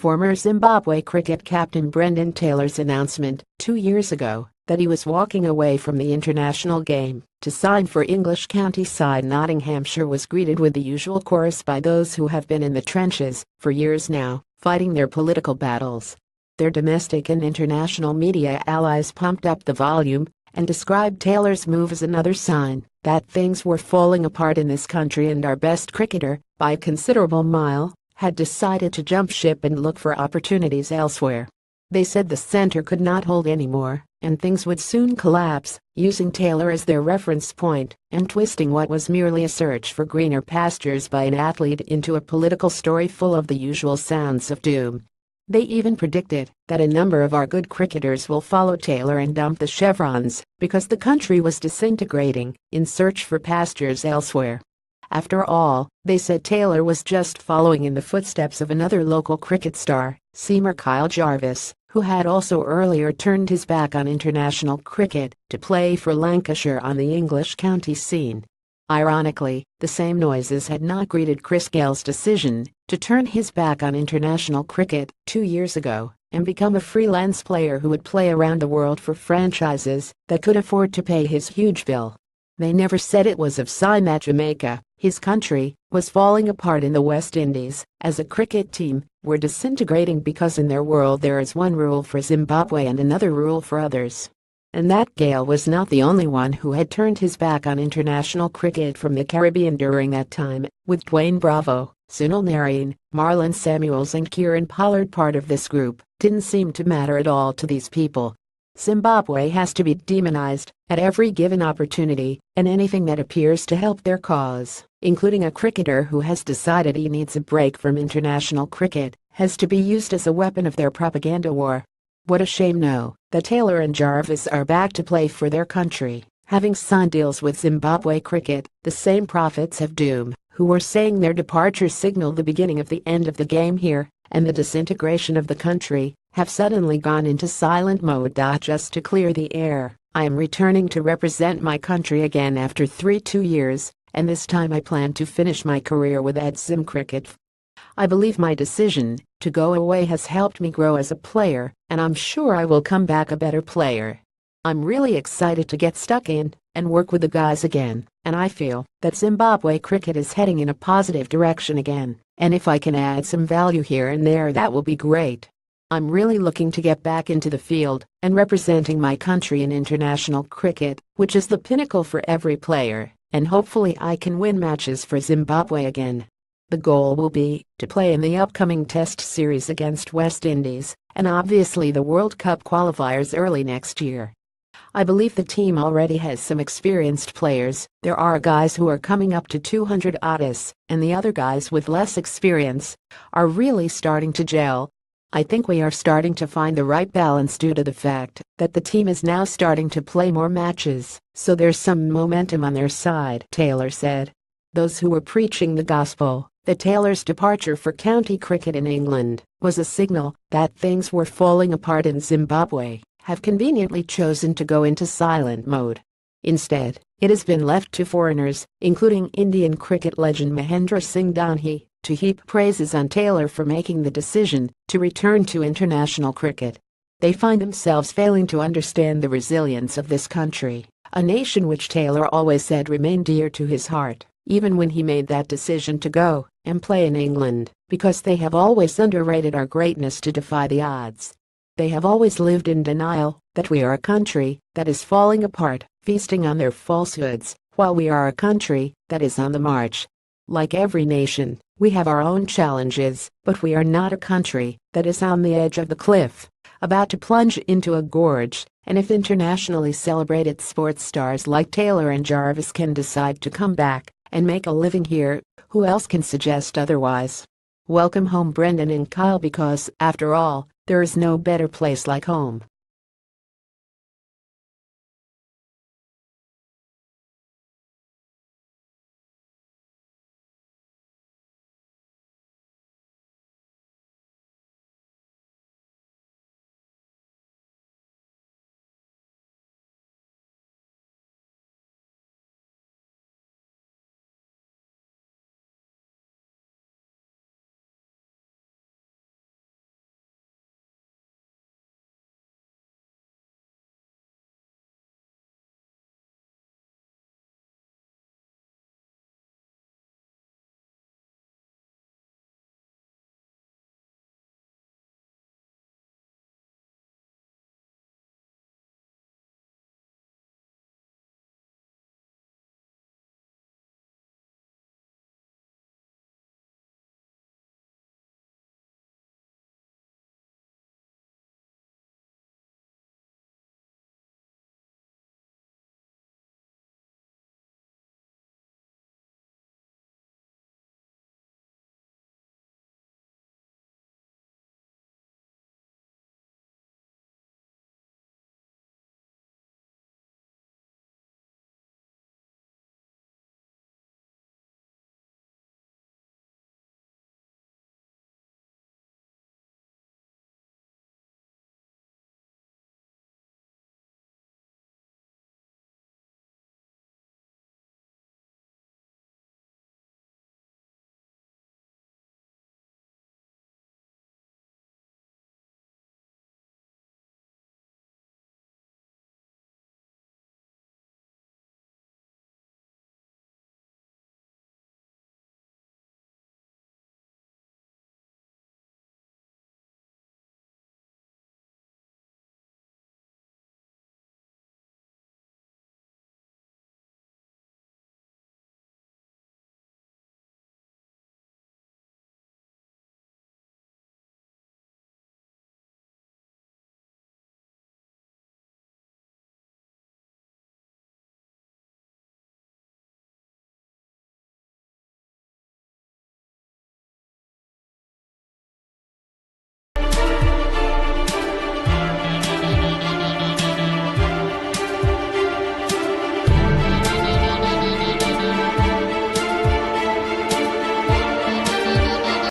Former Zimbabwe cricket captain Brendan Taylor's announcement 2 years ago that he was walking away from the international game to sign for English county side Nottinghamshire was greeted with the usual chorus by those who have been in the trenches for years now, fighting their political battles. Their domestic and international media allies pumped up the volume and described Taylor's move as another sign that things were falling apart in this country and our best cricketer, by a considerable mile, had decided to jump ship and look for opportunities elsewhere. They said the centre could not hold anymore, and things would soon collapse, using Taylor as their reference point and twisting what was merely a search for greener pastures by an athlete into a political story full of the usual sounds of doom. They even predicted that a number of our good cricketers will follow Taylor and dump the chevrons because the country was disintegrating in search for pastures elsewhere. After all, they said Taylor was just following in the footsteps of another local cricket star, seamer Kyle Jarvis, who had also earlier turned his back on international cricket to play for Lancashire on the English county scene. Ironically, the same noises had not greeted Chris Gayle's decision to turn his back on international cricket 2 years ago and become a freelance player who would play around the world for franchises that could afford to pay his huge bill. They never said it was of sign that Jamaica, his country, was falling apart in the West Indies as a cricket team were disintegrating because in their world there is one rule for Zimbabwe and another rule for others. And that Gayle was not the only one who had turned his back on international cricket from the Caribbean during that time, with Dwayne Bravo, Sunil Narine, Marlon Samuels and Kieran Pollard part of this group. Didn't seem to matter at all to these people. Zimbabwe has to be demonized at every given opportunity, and anything that appears to help their cause, including a cricketer who has decided he needs a break from international cricket, has to be used as a weapon of their propaganda war. What a shame now that Taylor and Jarvis are back to play for their country, having signed deals with Zimbabwe Cricket, the same prophets of doom, who were saying their departure signaled the beginning of the end of the game here, and the disintegration of the country, have suddenly gone into silent mode. Just to clear the air, I am returning to represent my country again after 2 years, and this time I plan to finish my career with Zim Cricket. I believe my decision to go away has helped me grow as a player, and I'm sure I will come back a better player. I'm really excited to get stuck in and work with the guys again, and I feel that Zimbabwe cricket is heading in a positive direction again, and if I can add some value here and there, that will be great. I'm really looking to get back into the field and representing my country in international cricket, which is the pinnacle for every player, and hopefully I can win matches for Zimbabwe again. The goal will be to play in the upcoming Test series against West Indies, and obviously the World Cup qualifiers early next year. I believe the team already has some experienced players. There are guys who are coming up to 200 odds, and the other guys with less experience are really starting to gel. I think we are starting to find the right balance due to the fact that the team is now starting to play more matches, so there's some momentum on their side, Taylor said. Those who were preaching the gospel that Taylor's departure for county cricket in England was a signal that things were falling apart in Zimbabwe have conveniently chosen to go into silent mode. Instead, it has been left to foreigners, including Indian cricket legend Mahendra Singh Dhoni, to heap praises on Taylor for making the decision to return to international cricket. They find themselves failing to understand the resilience of this country, a nation which Taylor always said remained dear to his heart, even when he made that decision to go and play in England, because they have always underrated our greatness to defy the odds. They have always lived in denial that we are a country that is falling apart, feasting on their falsehoods, while we are a country that is on the march. Like every nation, we have our own challenges, but we are not a country that is on the edge of the cliff, about to plunge into a gorge, and if internationally celebrated sports stars like Taylor and Jarvis can decide to come back and make a living here, who else can suggest otherwise? Welcome home, Brendan and Kyle, because, after all, there is no better place like home.